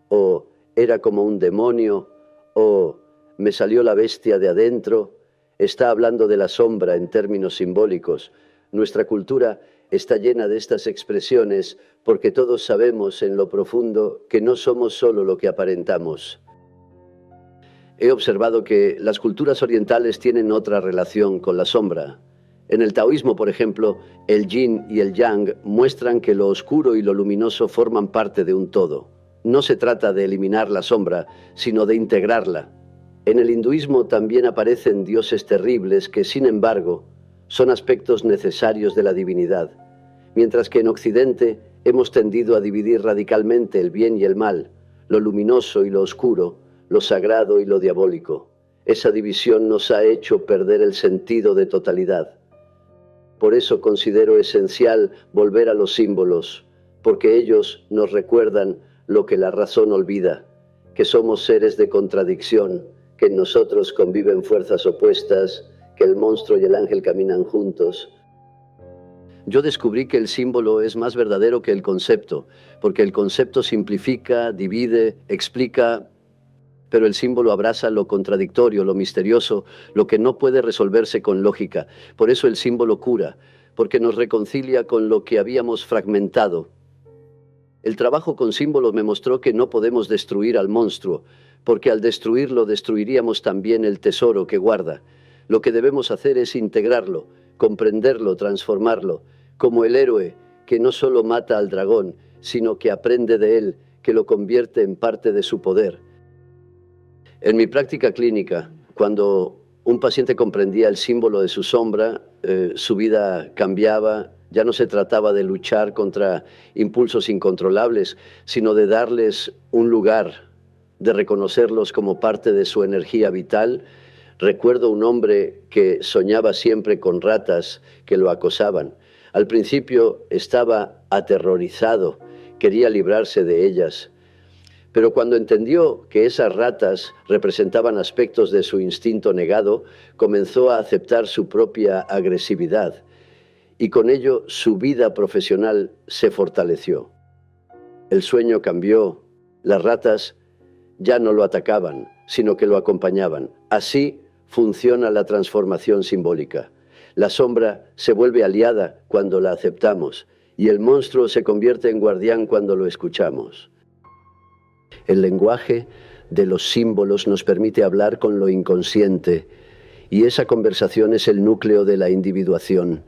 o era como un demonio, o me salió la bestia de adentro, está hablando de la sombra en términos simbólicos. Nuestra cultura está llena de estas expresiones porque todos sabemos en lo profundo que no somos solo lo que aparentamos. He observado que las culturas orientales tienen otra relación con la sombra. En el taoísmo, por ejemplo, el yin y el yang muestran que lo oscuro y lo luminoso forman parte de un todo. No se trata de eliminar la sombra, sino de integrarla. En el hinduismo también aparecen dioses terribles que, sin embargo, son aspectos necesarios de la divinidad, mientras que en Occidente hemos tendido a dividir radicalmente el bien y el mal, lo luminoso y lo oscuro, lo sagrado y lo diabólico. Esa división nos ha hecho perder el sentido de totalidad. Por eso considero esencial volver a los símbolos, porque ellos nos recuerdan lo que la razón olvida, que somos seres de contradicción, que en nosotros conviven fuerzas opuestas, que el monstruo y el ángel caminan juntos. Yo descubrí que el símbolo es más verdadero que el concepto, porque el concepto simplifica, divide, explica, pero el símbolo abraza lo contradictorio, lo misterioso, lo que no puede resolverse con lógica. Por eso el símbolo cura, porque nos reconcilia con lo que habíamos fragmentado. El trabajo con símbolos me mostró que no podemos destruir al monstruo, porque al destruirlo destruiríamos también el tesoro que guarda. Lo que debemos hacer es integrarlo, comprenderlo, transformarlo, como el héroe que no solo mata al dragón, sino que aprende de él, que lo convierte en parte de su poder. En mi práctica clínica, cuando un paciente comprendía el símbolo de su sombra, su vida cambiaba. Ya no se trataba de luchar contra impulsos incontrolables, sino de darles un lugar, de reconocerlos como parte de su energía vital. Recuerdo un hombre que soñaba siempre con ratas que lo acosaban. Al principio estaba aterrorizado, quería librarse de ellas. Pero cuando entendió que esas ratas representaban aspectos de su instinto negado, comenzó a aceptar su propia agresividad. Y con ello su vida profesional se fortaleció. El sueño cambió. Las ratas ya no lo atacaban, sino que lo acompañaban. Así funciona la transformación simbólica. La sombra se vuelve aliada cuando la aceptamos y el monstruo se convierte en guardián cuando lo escuchamos. El lenguaje de los símbolos nos permite hablar con lo inconsciente y esa conversación es el núcleo de la individuación,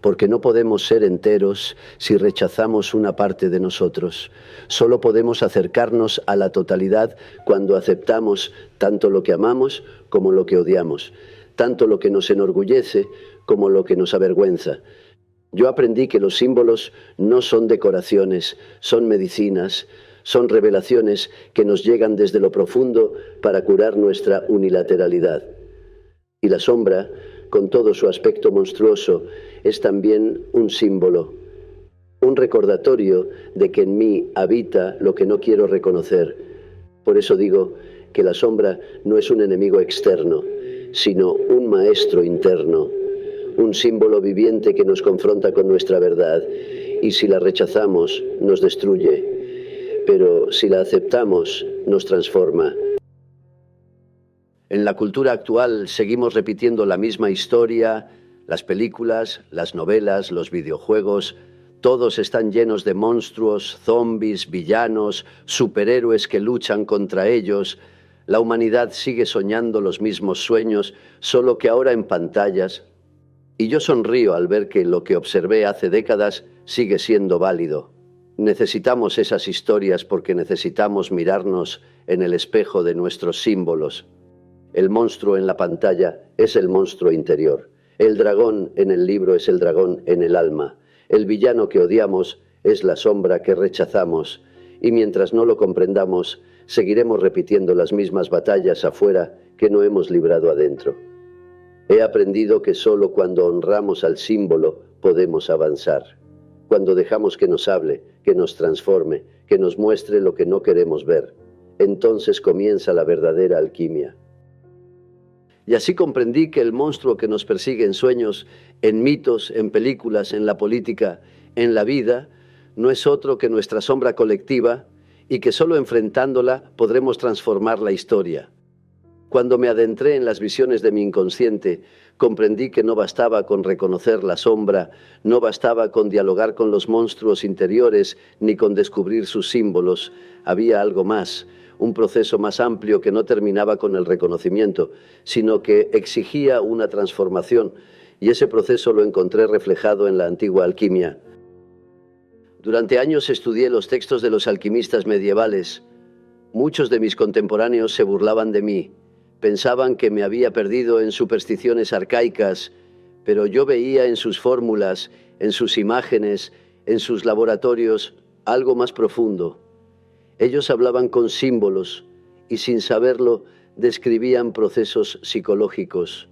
porque no podemos ser enteros si rechazamos una parte de nosotros. Solo podemos acercarnos a la totalidad cuando aceptamos tanto lo que amamos como lo que odiamos, tanto lo que nos enorgullece como lo que nos avergüenza. Yo aprendí que los símbolos no son decoraciones, son medicinas, son revelaciones que nos llegan desde lo profundo para curar nuestra unilateralidad. Y la sombra, con todo su aspecto monstruoso, es también un símbolo, un recordatorio de que en mí habita lo que no quiero reconocer. Por eso digo que la sombra no es un enemigo externo, sino un maestro interno, un símbolo viviente que nos confronta con nuestra verdad, y si la rechazamos, nos destruye, pero si la aceptamos, nos transforma. En la cultura actual seguimos repitiendo la misma historia. Las películas, las novelas, los videojuegos, todos están llenos de monstruos, zombies, villanos, superhéroes que luchan contra ellos. La humanidad sigue soñando los mismos sueños, solo que ahora en pantallas. Y yo sonrío al ver que lo que observé hace décadas sigue siendo válido. Necesitamos esas historias porque necesitamos mirarnos en el espejo de nuestros símbolos. El monstruo en la pantalla es el monstruo interior. El dragón en el libro es el dragón en el alma. El villano que odiamos es la sombra que rechazamos. Y mientras no lo comprendamos, seguiremos repitiendo las mismas batallas afuera que no hemos librado adentro. He aprendido que solo cuando honramos al símbolo podemos avanzar. Cuando dejamos que nos hable, que nos transforme, que nos muestre lo que no queremos ver, entonces comienza la verdadera alquimia. Y así comprendí que el monstruo que nos persigue en sueños, en mitos, en películas, en la política, en la vida, no es otro que nuestra sombra colectiva y que solo enfrentándola podremos transformar la historia. Cuando me adentré en las visiones de mi inconsciente, comprendí que no bastaba con reconocer la sombra, no bastaba con dialogar con los monstruos interiores, ni con descubrir sus símbolos. Había algo más, un proceso más amplio que no terminaba con el reconocimiento, sino que exigía una transformación, y ese proceso lo encontré reflejado en la antigua alquimia. Durante años estudié los textos de los alquimistas medievales. Muchos de mis contemporáneos se burlaban de mí. Pensaban que me había perdido en supersticiones arcaicas, pero yo veía en sus fórmulas, en sus imágenes, en sus laboratorios, algo más profundo. Ellos hablaban con símbolos y sin saberlo describían procesos psicológicos.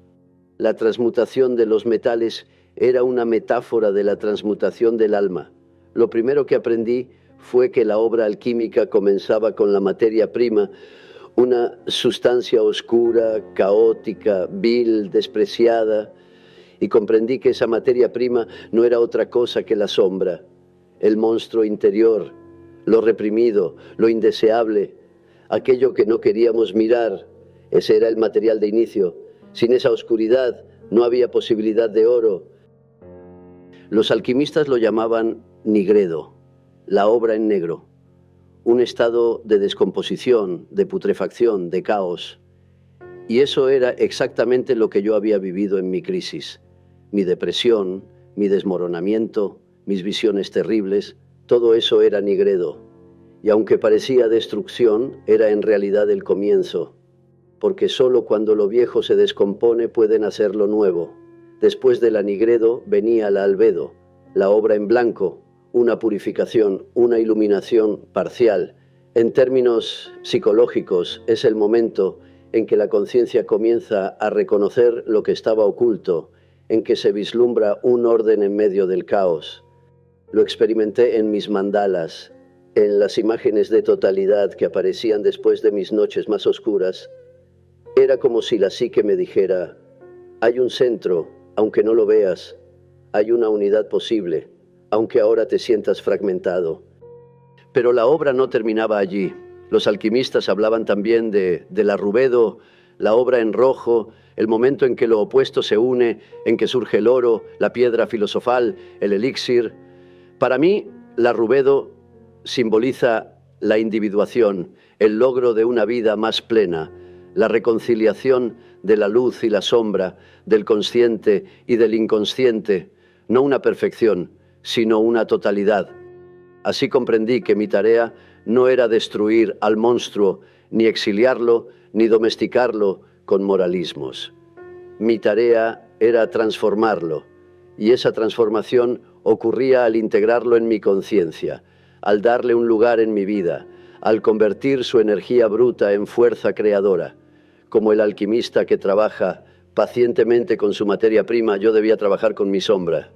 La transmutación de los metales era una metáfora de la transmutación del alma. Lo primero que aprendí fue que la obra alquímica comenzaba con la materia prima, una sustancia oscura, caótica, vil, despreciada, y comprendí que esa materia prima no era otra cosa que la sombra, el monstruo interior, lo reprimido, lo indeseable, aquello que no queríamos mirar. Ese era el material de inicio. Sin esa oscuridad no había posibilidad de oro. Los alquimistas lo llamaban nigredo, la obra en negro, un estado de descomposición, de putrefacción, de caos. Y eso era exactamente lo que yo había vivido en mi crisis. Mi depresión, mi desmoronamiento, mis visiones terribles, todo eso era nigredo. Y aunque parecía destrucción, era en realidad el comienzo. Porque solo cuando lo viejo se descompone puede nacer lo nuevo. Después de la nigredo venía la albedo, la obra en blanco, una purificación, una iluminación parcial. En términos psicológicos, es el momento en que la conciencia comienza a reconocer lo que estaba oculto, en que se vislumbra un orden en medio del caos. Lo experimenté en mis mandalas, en las imágenes de totalidad que aparecían después de mis noches más oscuras. Era como si la psique me dijera: hay un centro, aunque no lo veas, hay una unidad posible, aunque ahora te sientas fragmentado. Pero la obra no terminaba allí. Los alquimistas hablaban también del arrubedo, la obra en rojo, el momento en que lo opuesto se une, en que surge el oro, la piedra filosofal, el elixir. Para mí, la arrubedo simboliza la individuación, el logro de una vida más plena, la reconciliación de la luz y la sombra, del consciente y del inconsciente, no una perfección, sino una totalidad. Así comprendí que mi tarea no era destruir al monstruo, ni exiliarlo, ni domesticarlo con moralismos. Mi tarea era transformarlo, y esa transformación ocurría al integrarlo en mi conciencia, al darle un lugar en mi vida, al convertir su energía bruta en fuerza creadora. Como el alquimista que trabaja pacientemente con su materia prima, yo debía trabajar con mi sombra.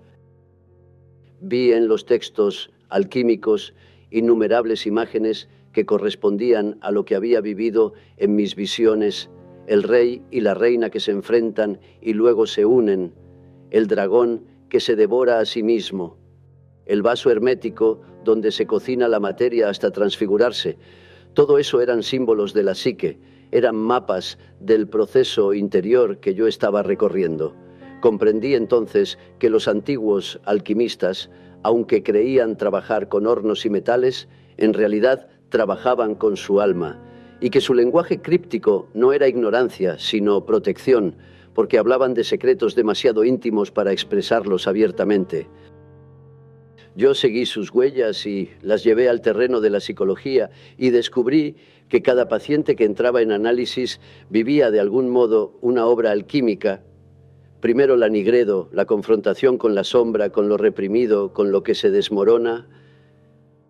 Vi en los textos alquímicos innumerables imágenes que correspondían a lo que había vivido en mis visiones: el rey y la reina que se enfrentan y luego se unen, el dragón que se devora a sí mismo, el vaso hermético donde se cocina la materia hasta transfigurarse. Todo eso eran símbolos de la psique, eran mapas del proceso interior que yo estaba recorriendo. Comprendí entonces que los antiguos alquimistas, aunque creían trabajar con hornos y metales, en realidad trabajaban con su alma, y que su lenguaje críptico no era ignorancia, sino protección, porque hablaban de secretos demasiado íntimos para expresarlos abiertamente. Yo seguí sus huellas y las llevé al terreno de la psicología y descubrí que cada paciente que entraba en análisis vivía de algún modo una obra alquímica. Primero la nigredo, la confrontación con la sombra, con lo reprimido, con lo que se desmorona.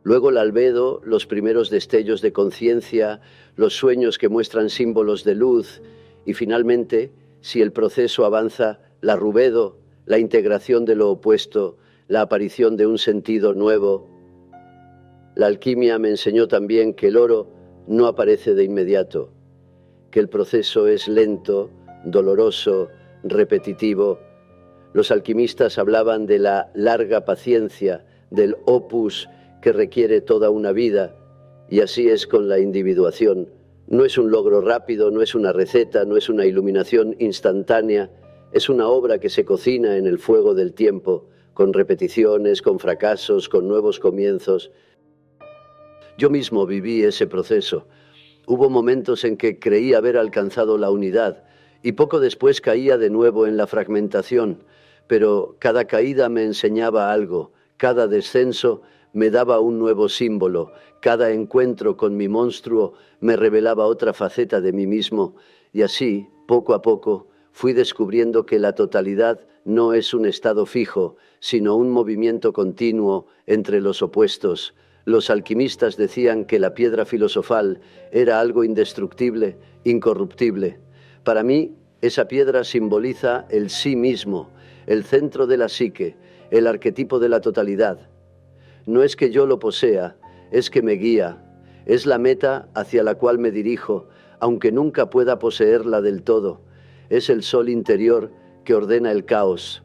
Luego la albedo, los primeros destellos de conciencia, los sueños que muestran símbolos de luz. Y finalmente, si el proceso avanza, la rubedo, la integración de lo opuesto, la aparición de un sentido nuevo. La alquimia me enseñó también que el oro no aparece de inmediato, que el proceso es lento, doloroso, repetitivo. Los alquimistas hablaban de la larga paciencia, del opus que requiere toda una vida, y así es con la individuación. No es un logro rápido, no es una receta, no es una iluminación instantánea, es una obra que se cocina en el fuego del tiempo, con repeticiones, con fracasos, con nuevos comienzos. Yo mismo viví ese proceso. Hubo momentos en que creí haber alcanzado la unidad y poco después caía de nuevo en la fragmentación, pero cada caída me enseñaba algo, cada descenso me daba un nuevo símbolo, cada encuentro con mi monstruo me revelaba otra faceta de mí mismo, y así, poco a poco, fui descubriendo que la totalidad no es un estado fijo, sino un movimiento continuo entre los opuestos. Los alquimistas decían que la piedra filosofal era algo indestructible, incorruptible. Para mí, esa piedra simboliza el sí mismo, el centro de la psique, el arquetipo de la totalidad. No es que yo lo posea, es que me guía, es la meta hacia la cual me dirijo, aunque nunca pueda poseerla del todo. Es el sol interior que ordena el caos.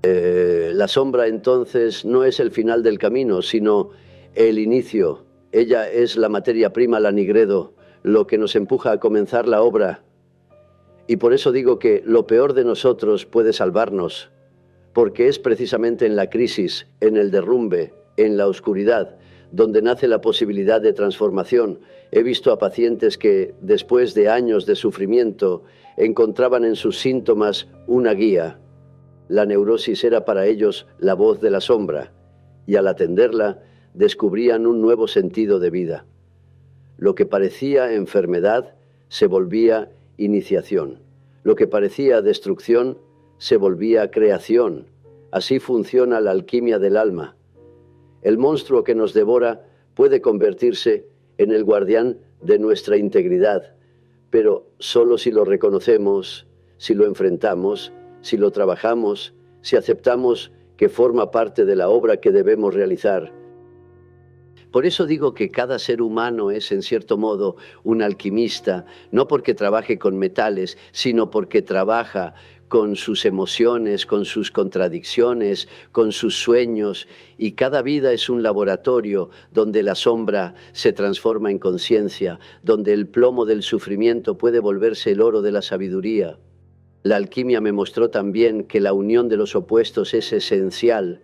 La sombra entonces no es el final del camino, sino el inicio. Ella es la materia prima, la nigredo, lo que nos empuja a comenzar la obra. Y por eso digo que lo peor de nosotros puede salvarnos, porque es precisamente en la crisis, en el derrumbe, en la oscuridad, donde nace la posibilidad de transformación. He visto a pacientes que, después de años de sufrimiento, encontraban en sus síntomas una guía. La neurosis era para ellos la voz de la sombra, y al atenderla, descubrían un nuevo sentido de vida. Lo que parecía enfermedad se volvía iniciación. Lo que parecía destrucción se volvía creación. Así funciona la alquimia del alma. El monstruo que nos devora puede convertirse en el guardián de nuestra integridad, pero solo si lo reconocemos, si lo enfrentamos, si lo trabajamos, si aceptamos que forma parte de la obra que debemos realizar. Por eso digo que cada ser humano es, en cierto modo, un alquimista, no porque trabaje con metales, sino porque trabaja con sus emociones, con sus contradicciones, con sus sueños, y cada vida es un laboratorio donde la sombra se transforma en conciencia, donde el plomo del sufrimiento puede volverse el oro de la sabiduría. La alquimia me mostró también que la unión de los opuestos es esencial.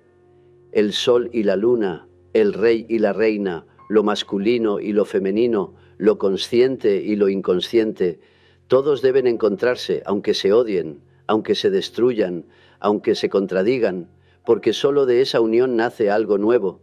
El sol y la luna, el rey y la reina, lo masculino y lo femenino, lo consciente y lo inconsciente, todos deben encontrarse, aunque se odien, aunque se destruyan, aunque se contradigan, porque solo de esa unión nace algo nuevo.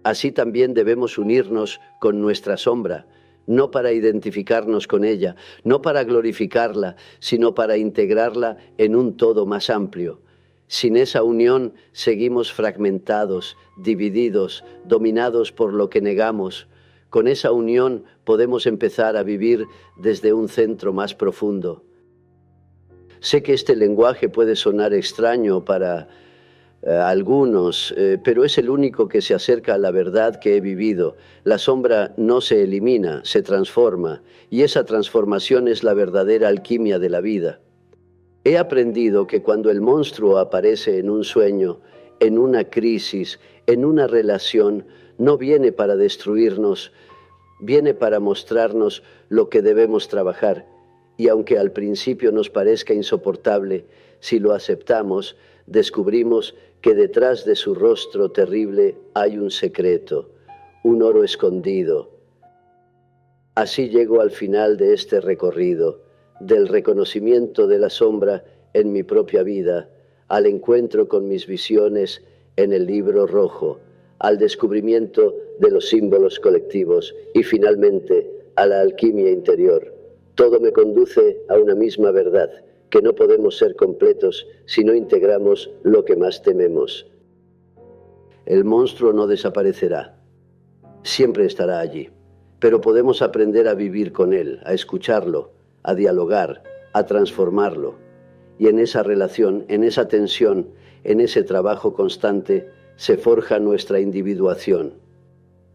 Así también debemos unirnos con nuestra sombra, no para identificarnos con ella, no para glorificarla, sino para integrarla en un todo más amplio. Sin esa unión seguimos fragmentados, divididos, dominados por lo que negamos. Con esa unión podemos empezar a vivir desde un centro más profundo. Sé que este lenguaje puede sonar extraño para algunos, pero es el único que se acerca a la verdad que he vivido. La sombra no se elimina, se transforma, y esa transformación es la verdadera alquimia de la vida. He aprendido que cuando el monstruo aparece en un sueño, en una crisis, en una relación, no viene para destruirnos, viene para mostrarnos lo que debemos trabajar. Y aunque al principio nos parezca insoportable, si lo aceptamos, descubrimos que detrás de su rostro terrible hay un secreto, un oro escondido. Así llego al final de este recorrido, del reconocimiento de la sombra en mi propia vida, al encuentro con mis visiones en el libro rojo, al descubrimiento de los símbolos colectivos y finalmente a la alquimia interior. Todo me conduce a una misma verdad, que no podemos ser completos si no integramos lo que más tememos. El monstruo no desaparecerá, siempre estará allí, pero podemos aprender a vivir con él, a escucharlo, a dialogar, a transformarlo. Y en esa relación, en esa tensión, en ese trabajo constante, se forja nuestra individuación.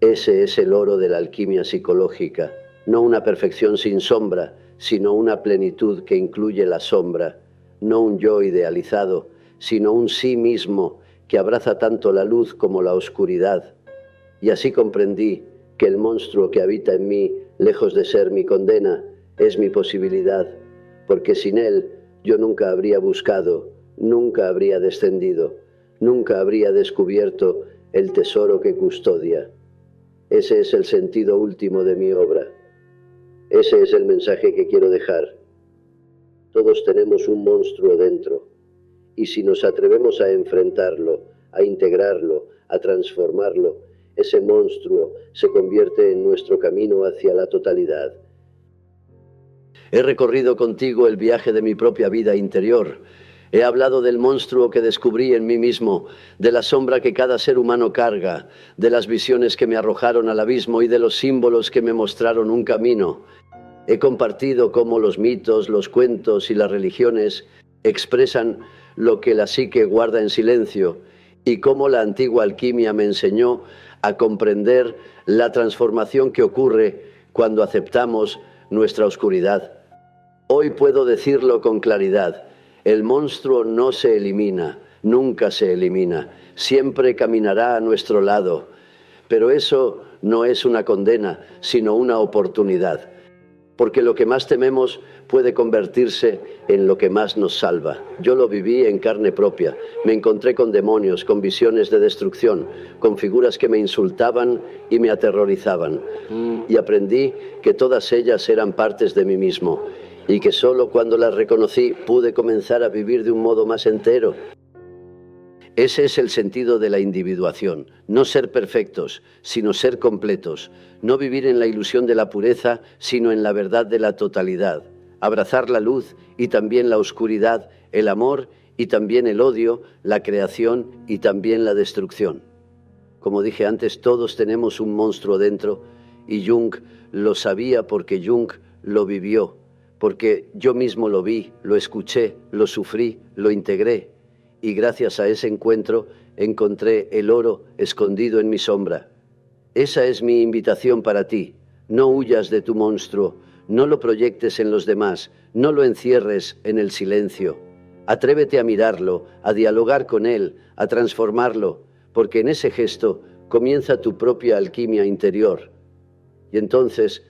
Ese es el oro de la alquimia psicológica, no una perfección sin sombra, sino una plenitud que incluye la sombra, no un yo idealizado, sino un sí mismo que abraza tanto la luz como la oscuridad. Y así comprendí que el monstruo que habita en mí, lejos de ser mi condena, es mi posibilidad, porque sin él yo nunca habría buscado, nunca habría descendido, nunca habría descubierto el tesoro que custodia. Ese es el sentido último de mi obra. Ese es el mensaje que quiero dejar. Todos tenemos un monstruo dentro, y si nos atrevemos a enfrentarlo, a integrarlo, a transformarlo, ese monstruo se convierte en nuestro camino hacia la totalidad. He recorrido contigo el viaje de mi propia vida interior. He hablado del monstruo que descubrí en mí mismo, de la sombra que cada ser humano carga, de las visiones que me arrojaron al abismo y de los símbolos que me mostraron un camino. He compartido cómo los mitos, los cuentos y las religiones expresan lo que la psique guarda en silencio y cómo la antigua alquimia me enseñó a comprender la transformación que ocurre cuando aceptamos nuestra oscuridad. Hoy puedo decirlo con claridad. El monstruo no se elimina, nunca se elimina, siempre caminará a nuestro lado. Pero eso no es una condena, sino una oportunidad. Porque lo que más tememos puede convertirse en lo que más nos salva. Yo lo viví en carne propia. Me encontré con demonios, con visiones de destrucción, con figuras que me insultaban y me aterrorizaban. Y aprendí que todas ellas eran partes de mí mismo. Y que solo cuando las reconocí pude comenzar a vivir de un modo más entero. Ese es el sentido de la individuación, no ser perfectos, sino ser completos, no vivir en la ilusión de la pureza, sino en la verdad de la totalidad, abrazar la luz y también la oscuridad, el amor y también el odio, la creación y también la destrucción. Como dije antes, todos tenemos un monstruo dentro y Jung lo sabía porque Jung lo vivió. Porque yo mismo lo vi, lo escuché, lo sufrí, lo integré. Y gracias a ese encuentro encontré el oro escondido en mi sombra. Esa es mi invitación para ti. No huyas de tu monstruo, no lo proyectes en los demás, no lo encierres en el silencio. Atrévete a mirarlo, a dialogar con él, a transformarlo, porque en ese gesto comienza tu propia alquimia interior. Y entonces,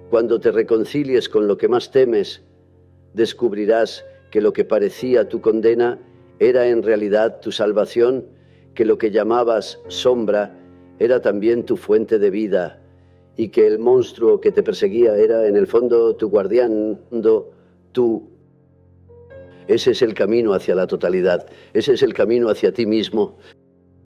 cuando te reconcilies con lo que más temes, descubrirás que lo que parecía tu condena era en realidad tu salvación, que lo que llamabas sombra era también tu fuente de vida y que el monstruo que te perseguía era en el fondo tu guardián, tú. Ese es el camino hacia la totalidad, ese es el camino hacia ti mismo.